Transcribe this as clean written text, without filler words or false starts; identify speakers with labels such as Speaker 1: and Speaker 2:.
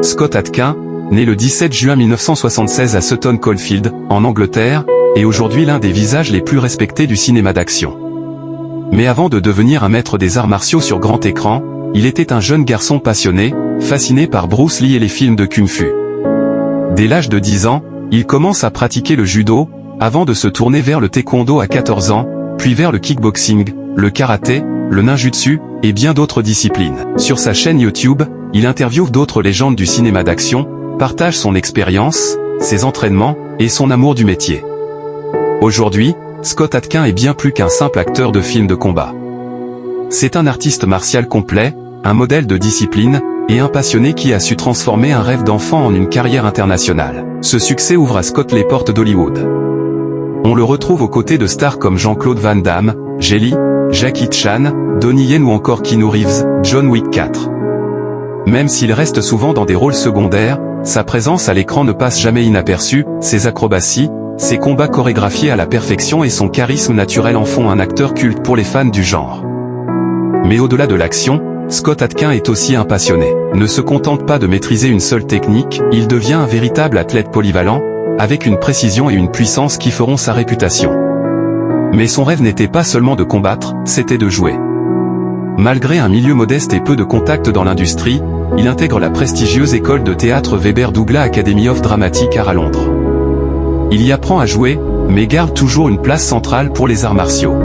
Speaker 1: Scott Adkins, né le 17 juin 1976 à Sutton Coldfield, en Angleterre, est aujourd'hui l'un des visages les plus respectés du cinéma d'action. Mais avant de devenir un maître des arts martiaux sur grand écran, il était un jeune garçon passionné, fasciné par Bruce Lee et les films de Kung-Fu. Dès l'âge de 10 ans, il commence à pratiquer le judo, avant de se tourner vers le taekwondo à 14 ans, puis vers le kickboxing, le karaté, le ninjutsu, et bien d'autres disciplines. Sur sa chaîne YouTube, il interviewe d'autres légendes du cinéma d'action, partage son expérience, ses entraînements, et son amour du métier. Aujourd'hui, Scott Adkins est bien plus qu'un simple acteur de films de combat. C'est un artiste martial complet, un modèle de discipline, et un passionné qui a su transformer un rêve d'enfant en une carrière internationale. Ce succès ouvre à Scott les portes d'Hollywood. On le retrouve aux côtés de stars comme Jean-Claude Van Damme, Jet Li, Jackie Chan, Donnie Yen ou encore Keanu Reeves, John Wick 4. Même s'il reste souvent dans des rôles secondaires, sa présence à l'écran ne passe jamais inaperçue, ses acrobaties, ses combats chorégraphiés à la perfection et son charisme naturel en font un acteur culte pour les fans du genre. Mais au-delà de l'action, Scott Adkins est aussi un passionné. Ne se contente pas de maîtriser une seule technique, il devient un véritable athlète polyvalent, avec une précision et une puissance qui feront sa réputation. Mais son rêve n'était pas seulement de combattre, c'était de jouer. Malgré un milieu modeste et peu de contacts dans l'industrie, il intègre la prestigieuse école de théâtre Webber Douglas Academy of Dramatic Art à Londres. Il y apprend à jouer, mais garde toujours une place centrale pour les arts martiaux.